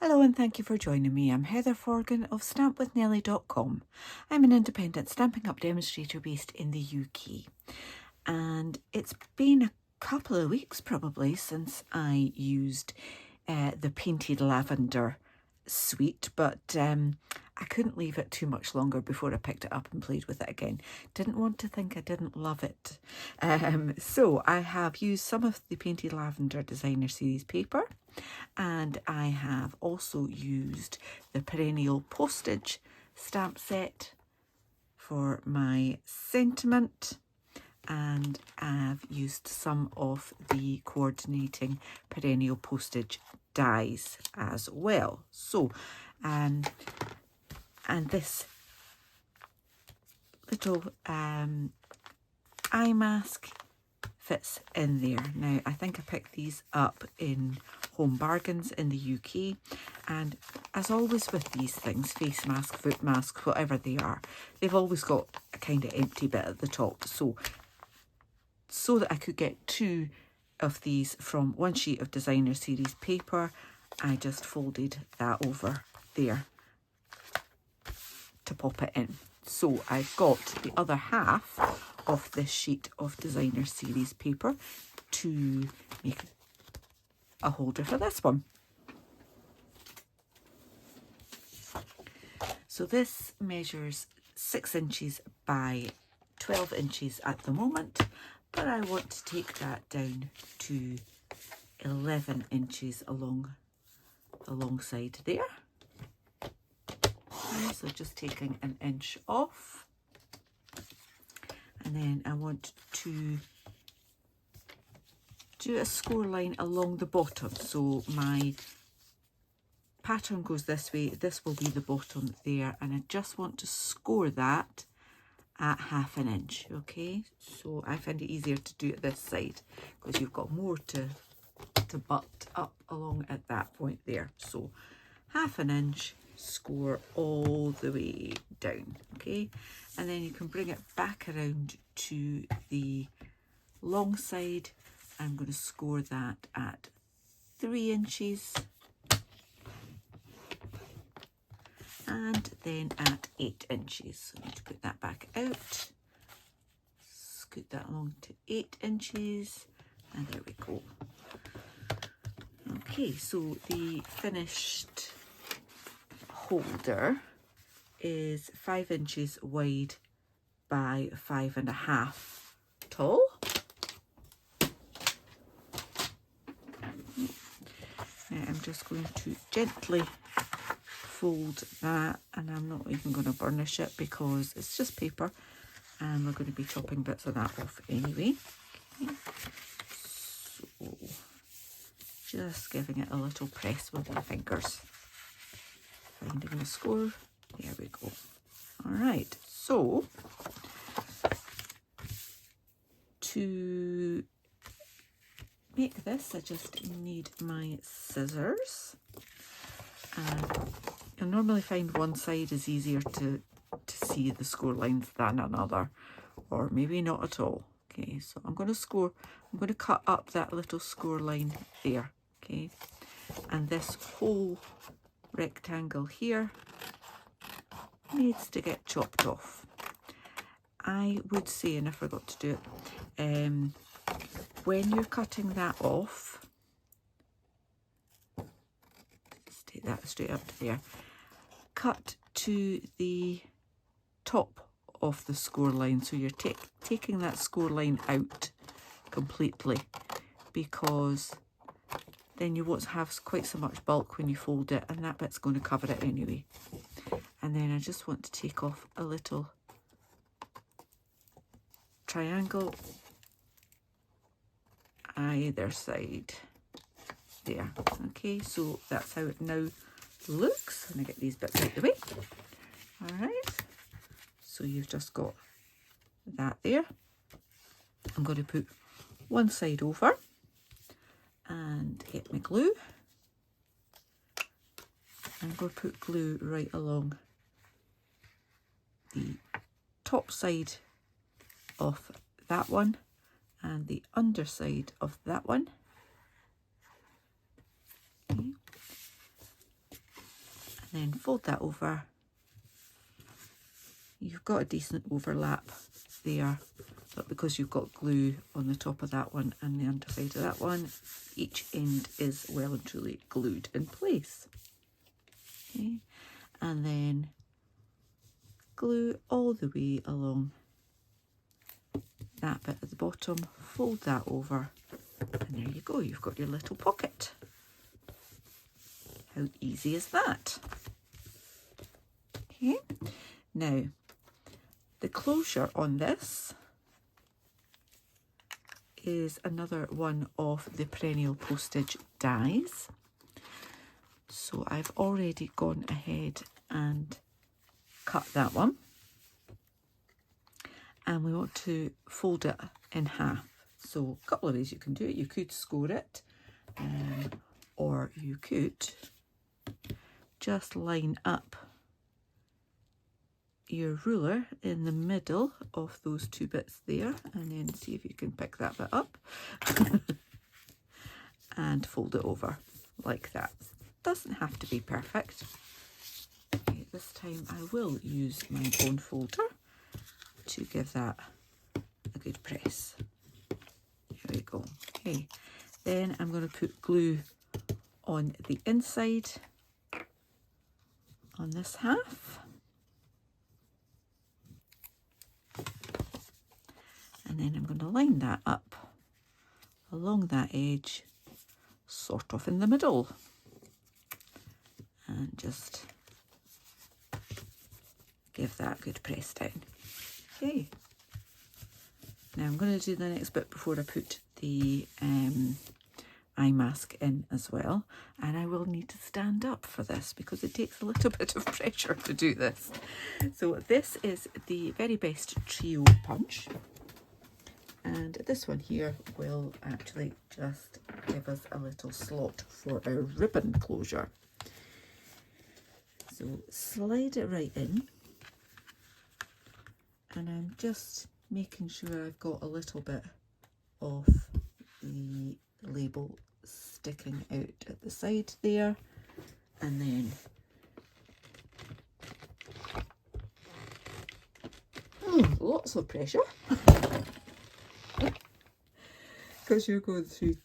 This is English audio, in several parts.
Hello and thank you for joining me. I'm Heather Forgan of stampwithnellie.com. I'm an independent Stampin' Up demonstrator based in the UK. And it's been a couple of weeks probably since I used the Painted Lavender suite, but I couldn't leave it too much longer before I picked it up and played with it again. Didn't want to think I didn't love it. So I have used some of the Painted Lavender Designer Series paper, and I have also used the Perennial postage stamp set for my sentiment, and I've used some of the coordinating Perennial postage dies as well. So and this little eye mask fits in there. Now I think I picked these up in Home Bargains in the UK, and as always with these things, face mask, foot mask, whatever they are, they've always got a kind of empty bit at the top, so that I could get two of these from one sheet of Designer Series paper, I just folded that over there to pop it in. So I've got the other half of this sheet of Designer Series paper to make a holder for this one. So this measures 6 inches by 12 inches at the moment, but I want to take that down to 11 inches along the long side there. Okay, so just taking an inch off, and then I want to do a score line along the bottom. So my pattern goes this way, this will be the bottom there, and I just want to score that at ½ inch. Okay, so I find it easier to do it this side because you've got more to butt up along at that point there. So ½ inch, score all the way down. Okay, and then you can bring it back around to the long side. I'm going to score that at 3 inches and then at 8 inches. So I need to put that back out, scoot that along to 8 inches, and there we go. Okay, so the finished holder is 5 inches wide by 5.5 tall. Now I'm just going to gently fold that, and I'm not even going to burnish it because it's just paper and we're going to be chopping bits of that off anyway. Okay. So just giving it a little press with my fingers, finding a score. There we go. All right, so to make this I just need my scissors, and you'll normally find one side is easier to see the score lines than another, or maybe not at all. Okay, so I'm going to cut up that little score line there. Okay, and this whole rectangle here needs to get chopped off. I would say, and I forgot to do it, when you're cutting that off, just take that straight up to there, cut to the top of the score line, so you're taking that score line out completely, because then you won't have quite so much bulk when you fold it, and that bit's going to cover it anyway. And then I just want to take off a little triangle either side there. Okay, so that's how it now looks. And I get these bits out of the way. All right, so you've just got that there. I'm going to put one side over and get my glue. I'm going to put glue right along the top side of that one and the underside of that one. Okay. then fold that over. You've got a decent overlap there, but because you've got glue on the top of that one and the underside of that one, each end is well and truly glued in place. Okay, and then glue all the way along that bit at the bottom, fold that over, and there you go, you've got your little pocket. How easy is that? Okay, now the closure on this is another one of the Perennial postage dies. So I've already gone ahead and cut that one. And we want to fold it in half. So a couple of ways you can do it. You could score it, or you could just line up your ruler in the middle of those two bits there, and then see if you can pick that bit up and fold it over like that. Doesn't have to be perfect. Okay, this time I will use my bone folder to give that a good press. Here we go. Okay, then I'm going to put glue on the inside on this half. And then I'm going to line that up along that edge, sort of in the middle. And just give that a good press down. Okay. Now I'm going to do the next bit before I put the eye mask in as well. And I will need to stand up for this because it takes a little bit of pressure to do this. So this is the Very Best Trio Punch. And this one here will actually just give us a little slot for our ribbon closure. So slide it right in, and I'm just making sure I've got a little bit of the label sticking out at the side there, and then lots of pressure because you're going through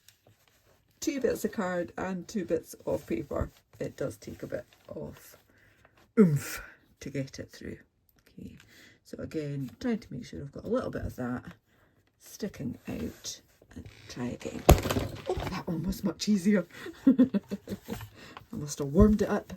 2 bits of card and 2 bits of paper. It does take a bit of oomph to get it through. Okay, so again, trying to make sure I've got a little bit of that sticking out, and try again. Oh, that one was much easier. I must have warmed it up.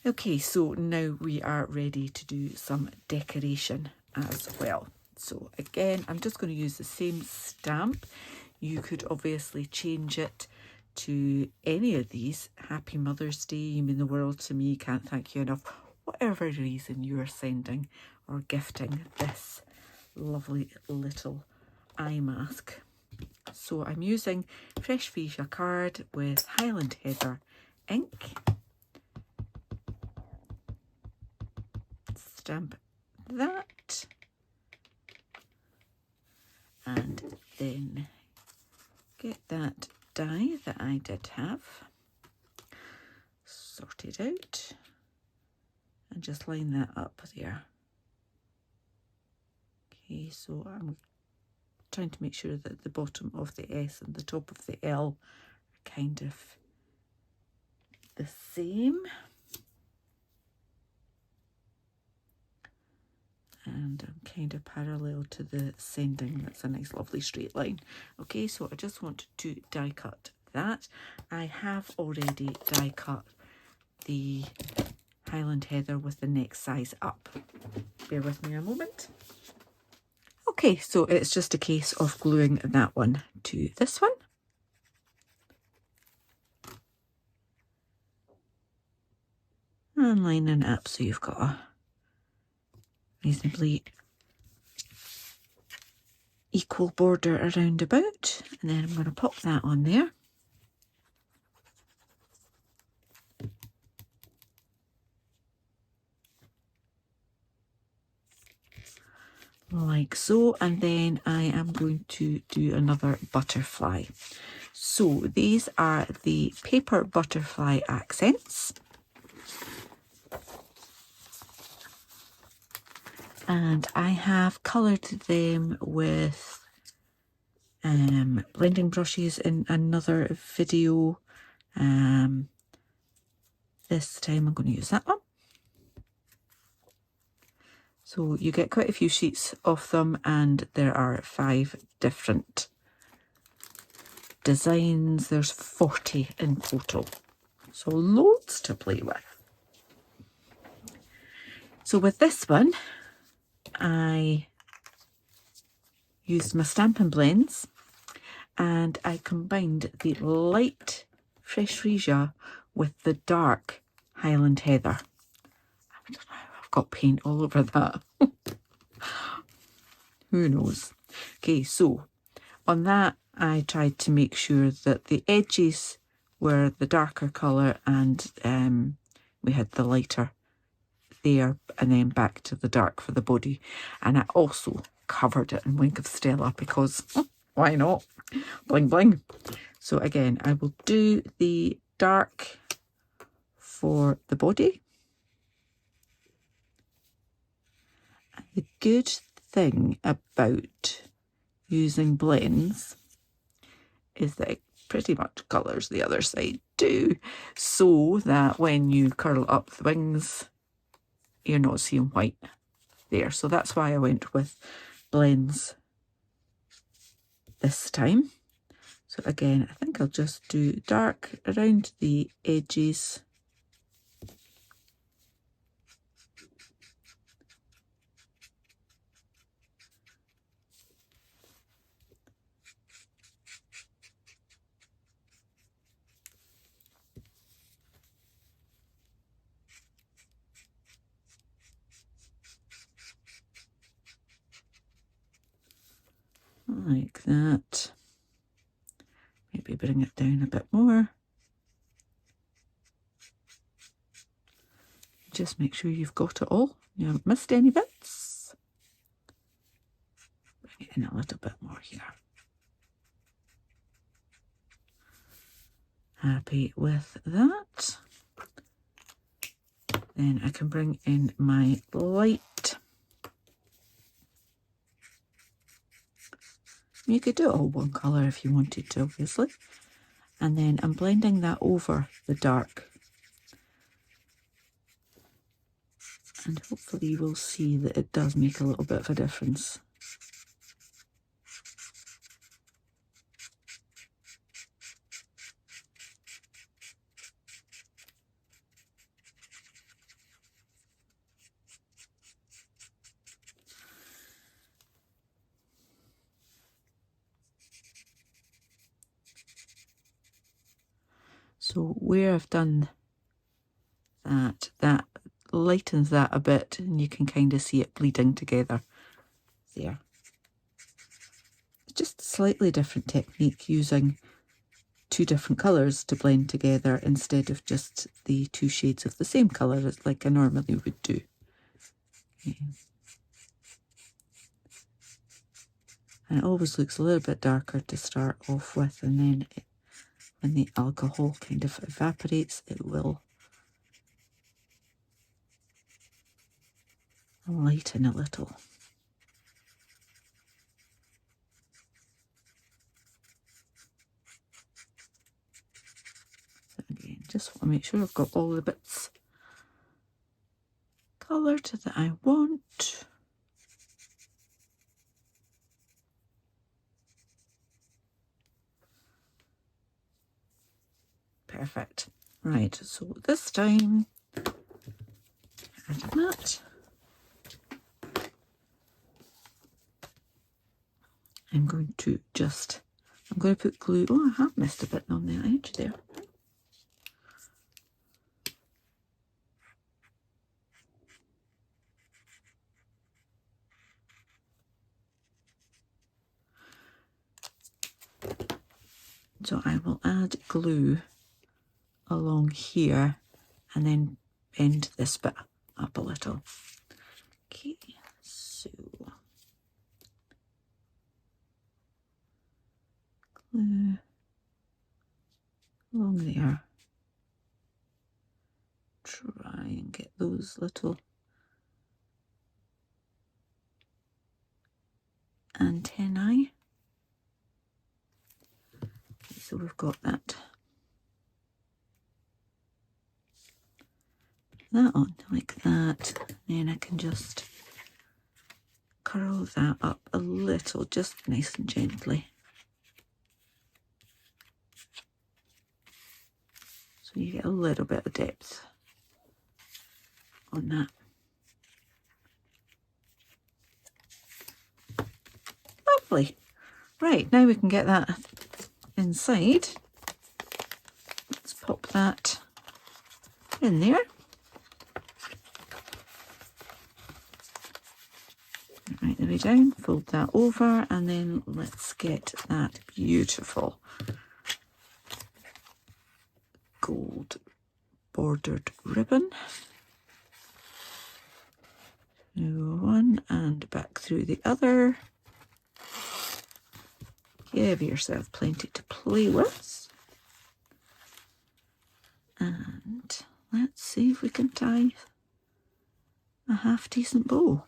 Okay, so now we are ready to do some decoration as well. So again, I'm just going to use the same stamp. You could obviously change it to any of these. Happy Mother's Day, you mean the world to me, can't thank you enough. Whatever reason you are sending or gifting this lovely little eye mask. So I'm using Fresh Fuchsia card with Highland Heather ink. Stamp that, and then get that die that I did have sorted out and just line that up there. Okay, so I'm trying to make sure that the bottom of the S and the top of the L are kind of the same. And I'm kind of parallel to the sending. That's a nice lovely straight line. Okay, so I just want to die cut that. I have already die cut the Highland Heather with the next size up. Bear with me a moment. Okay, so it's just a case of gluing that one to this one. And lining it up so you've got a reasonably equal border around about, and then I'm going to pop that on there. like so, and then I am going to do another butterfly. So these are the paper butterfly accents, and I have coloured them with blending brushes in another video. This time I'm going to use that one. So you get quite a few sheets of them, and there are 5 different designs. There's 40 in total, so loads to play with. So with this one, I used my Stampin' Blends, and I combined the light Fresh Freesia with the dark Highland Heather. I've got paint all over that. Who knows? Okay, so on that I tried to make sure that the edges were the darker colour, and we had the lighter there, and then back to the dark for the body. And I also covered it in Wink of Stella because why not? Bling bling. So again, I will do the dark for the body. And the good thing about using blends is that it pretty much colours the other side too, so that when you curl up the wings, you're not seeing white there. So that's why I went with blends this time. So again, I think I'll just do dark around the edges. Like that. Maybe bring it down a bit more. Just make sure you've got it all. You haven't missed any bits. Bring it in a little bit more here. Happy with that. Then I can bring in my light. You could do it all one colour if you wanted to, obviously. And then I'm blending that over the dark. And hopefully you will see that it does make a little bit of a difference. So where I've done that lightens that a bit, and you can kind of see it bleeding together there. It's just a slightly different technique, using 2 different colours to blend together instead of just the 2 shades of the same colour like I normally would do. Okay. And it always looks a little bit darker to start off with, and then when the alcohol kind of evaporates, it will lighten a little. So again, just want to make sure I've got all the bits coloured that I want. Perfect. Right, so this time, add that. I'm going to put glue. Oh, I have missed a bit on the edge there. So I will add glue along here and then bend this bit up a little. Okay, so along there. Try and get those little antennae. Okay, so we've got that on like that. Then I can just curl that up a little, just nice and gently. So you get a little bit of depth on that. Lovely. Right, now we can get that inside. Let's pop that in there. Right the way down, fold that over, and then let's get that beautiful gold bordered ribbon. One and back through the other. Give yourself plenty to play with. And let's see if we can tie a half decent bow.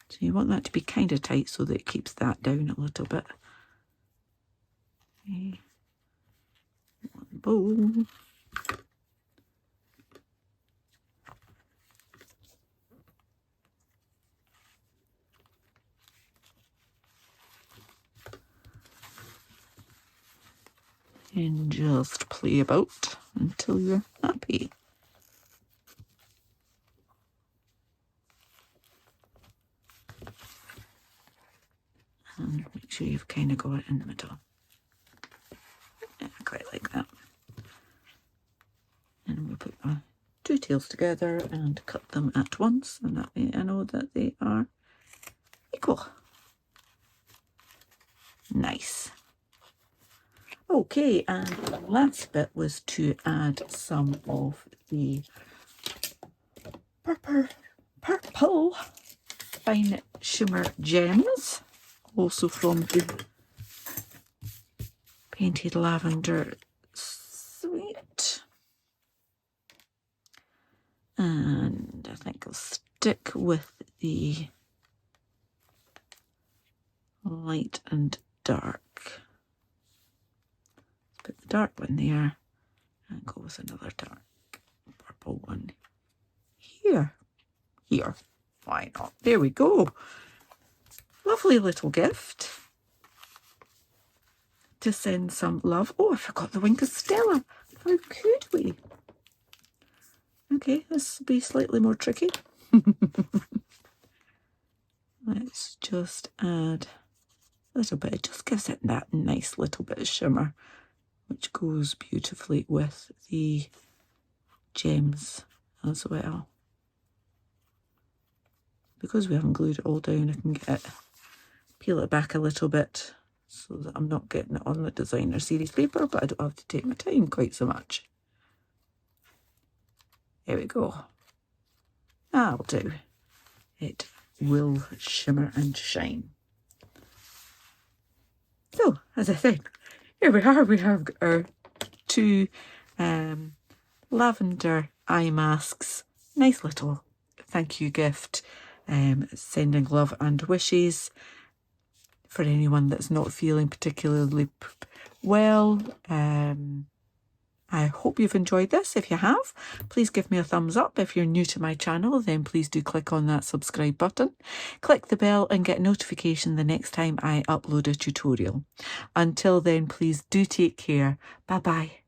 So you want that to be kind of tight so that it keeps that down a little bit. Okay. One bow. And just play about until you're happy. And make sure you've kind of got it in the middle. Yeah, I quite like that. And we'll put my two tails together and cut them at once, and that way I know that they are equal. Nice. Okay, and the last bit was to add some of the purple fine shimmer gems, also from the Painted Lavender suite. And I think I'll stick with the light and dark. Put the dark one there and go with another dark purple one here. Why not? There we go. Lovely little gift to send some love. Oh, I forgot the Wink of Stella. How could we? Okay, this will be slightly more tricky. Let's just add a little bit. It just gives it that nice little bit of shimmer, which goes beautifully with the gems as well. Because we haven't glued it all down, I can peel it back a little bit so that I'm not getting it on the designer series paper, but I don't have to take my time quite so much. There we go. That'll do. It will shimmer and shine. So, as I said, here we are. We have our two lavender eye masks. Nice little thank you gift. Sending love and wishes for anyone that's not feeling particularly well. I hope you've enjoyed this. If you have, please give me a thumbs up. If you're new to my channel, then please do click on that subscribe button. Click the bell and get notification the next time I upload a tutorial. Until then, please do take care. Bye bye.